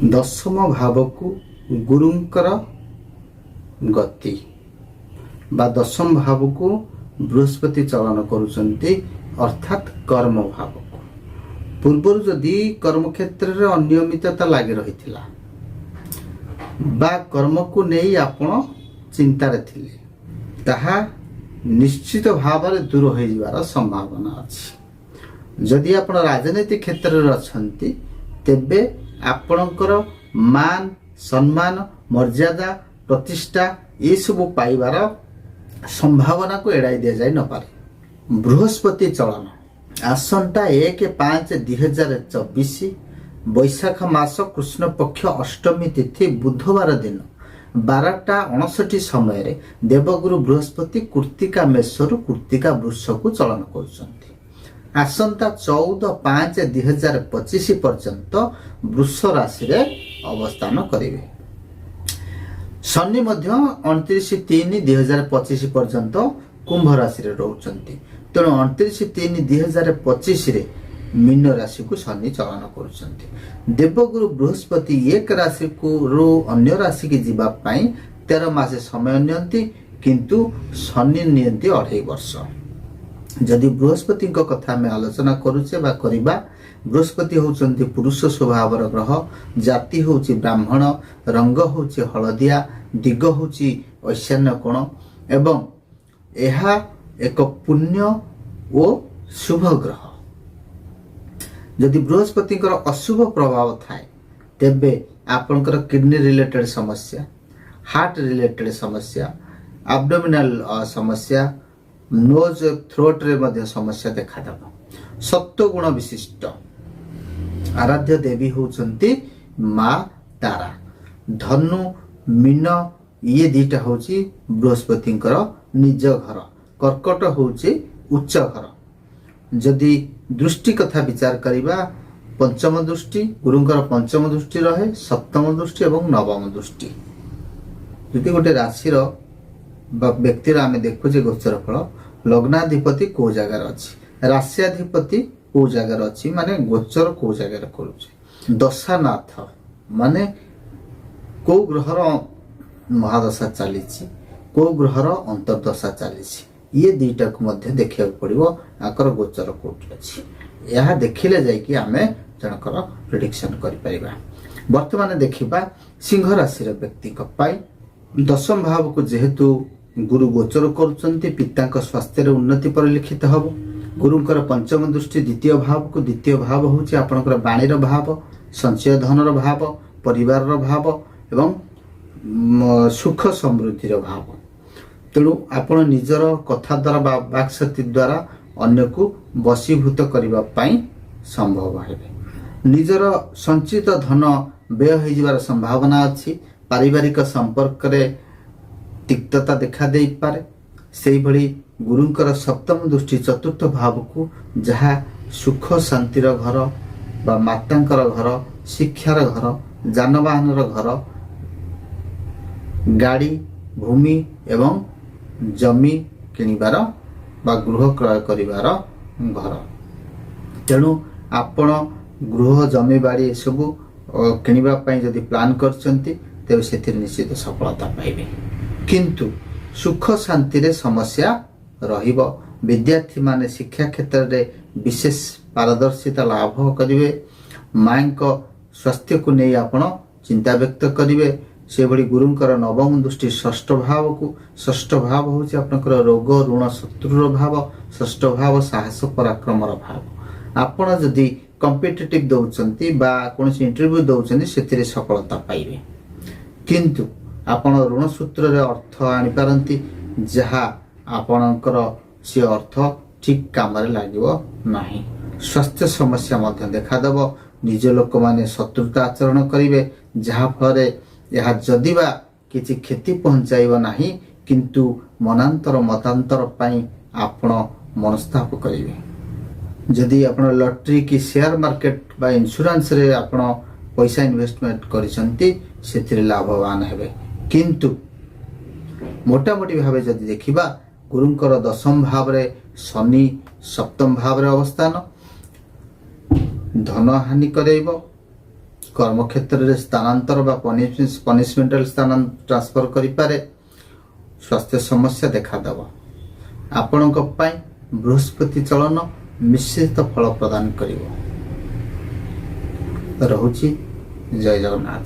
दशम भाव को गुरुंकर गति बा दशम भाव को बृहस्पति चलन करुचंती अर्थात कर्म भाव को पूर्व जदि कर्म क्षेत्र रे अनियमितता लागि रहिथिला बा कर्म को नहीं आपण चिंता रे थिले ताहा निश्चित भाव रे दूर हो जिवार संभावना अछि। जदि आपण राजनीतिक क्षेत्र रे अछंती तेबे आपणकर मान सम्मान मर्यादा प्रतिष्ठा ये सब पाइबार संभावना को एड़ाई दि जाए न पारे। बृहस्पति चलन आसंता 1/5/2024 बैशाख मास कृष्ण पक्ष अष्टमी तिथि बुधवार दिन 12:59 समय रे देवगुरु बृहस्पति कृत्तिका मेषरु कृत्तिका वृष को चलन करुछंती। आसंता 14/5/2025 पर्यंत वृष राशि रे अवस्थान करिवे। शनि मध्य 29/3/2025 पर्यंत कुंभ राशि रे रहउचंती। तेणु 29/3/2025 रे मीन राशि को शनि चलन करुचंती। देवगुरु बृहस्पति एक राशि को रो अन्य राशि की जीवा पाई 13 मास समय नियंती किंतु शनि नियंती 2.5 वर्ष। जदि बृहस्पति कथा में आलोचना करुचे बा करिबा बृहस्पति होउचंती पुरुष स्वभावर ग्रह जाति होउची ब्राह्मण रंग होउची हलदिया दिग होउची ईशान्य कोण एवं एहा एक पुण्य ओ शुभ ग्रह। जदि बृहस्पति अशुभ प्रभाव थाए तेबे आपनकर किडनी रिलेटेड समस्या हार्ट रिलेटेड समस्या एब्डोमिनल समस्या नोज थ्रोट रे मध्य समस्या देखा दब। सत्व गुण विशिष्ट आराध्य देवी होउचंती माँ तारा। धनु मीन ये दीटा होउची बृहस्पति निज घर। कर्कट होउची उच्च घर। जदि दृष्टि कथा विचार करिबा पंचम दृष्टि गुरुंकर पंचम दृष्टि रहे सप्तम दृष्टि एवं नवम दृष्टि। जदि गोटे राशि व्यक्तिर आम देखुचे गोचर फल लग्नाधिपति को जगार अच्छी राशियाधिपति को जगार अच्छी माने गोचर को जगार करुचे दशानाथ माने को ग्रहर महादशा चली को ग्रहर अंतर्दशा चली ये दुईटा को मध्य देखा पड़ो आकर गोचर कोठी अच्छी यह देखिले जाइए आम जनकर प्रेडिक्शन करिपरिबा। वर्तमान देखिबा सिंह राशि व्यक्ति दशम भाव को जेहेतु गुरु गोचर करुचंती पिता स्वास्थ्य उन्नति परिलक्षित हब। गुरुंकर पंचम दृष्टि द्वितीय भाव को द्वितीय भाव होची आपनकर बाणीर भाव संचय धनर भाव परिवार भाव एवं सुख समृद्धिर भाव। तेणु आपण निजर कथा द्वारा वाक्शक्ति द्वारा अन्य को वशीभूत करबा पाई संभव हेबे। निजर संचित धन व्यय हो जिवार संभावना अच्छी। पारिवारिक संपर्क रे तिक्तता देखा दे पारे। सेही भली गुरुंकर सप्तम दृष्टि चतुर्थ भाव को जहा सुख शांतिर घर बा मातांकर घर शिक्षार घर जानवाहनर घर गाड़ी भूमि एवं जमी किनिबार बा गृह क्रय करिबार घर। तेणु आपण गृह जमी बाड़ी सब किनिबा पई जदि प्लान करचंती तेबे सेतिर निश्चित सफलता पाइबे। किंतु सुख शांति रे समस्या रहिबो। विद्यार्थी माने शिक्षा क्षेत्र रे विशेष पारदर्शिता लाभ करिवे। मां को स्वास्थ्य को नहीं आपण चिंता व्यक्त करिवे। से भली गुरुंकर नवम दृष्टि षष्ठ भाव को षष्ठ भाव होची आपनकर रोग ऋण शत्रुर भाव षष्ठ भाव साहस पराक्रमर भाव। आपण जदि कॉम्पिटिटिव दउचंती बा कोनसी इंटरव्यू दउचंती सेतिरे सफलता पाइबे। किंतु आपण ऋण सूत्र रे अर्थ आनी पारंती जहा आपणकर से अर्थ ठीक काम रे लागिवो नाही। स्वास्थ्य समस्या मध्य देखा दब। निज लोक माने शत्रुता आचरण करिवे जहा फल यह जदिबा किछि क्षति पहुंचाइबो नाही किंतु मनांतर मतांतर पाई आपण मनस्ताप करिवे। जदि आपण लॉटरी की शेयर मार्केट बा इंश्योरेंस रे आपण पैसा इन्वेस्टमेंट करिसंती सेथिरे लाभवान हेबे। किंतु मोटा मोटी भावे जदि देखिबा गुरुंकर दशम भाव रे शनि सप्तम भाव रे अवस्थान धन हानि करेइबो କର୍ମକ୍ଷେତ୍ରରେ ସ୍ଥାନାନ୍ତର ବା ପନିଶମେଣ୍ଟାଲ ସ୍ଥାନ ଟ୍ରାନ୍ସଫର କରିପାରେ। ସ୍ୱାସ୍ଥ୍ୟ ସମସ୍ୟା ଦେଖାଦେବ। ଆପଣଙ୍କ ପାଇଁ ବୃହସ୍ପତି ଚଳନ ମିଶ୍ରିତ ଫଳ ପ୍ରଦାନ କରିବ। ରହୁଛି। ଜୟ ଜଗନ୍ନାଥ।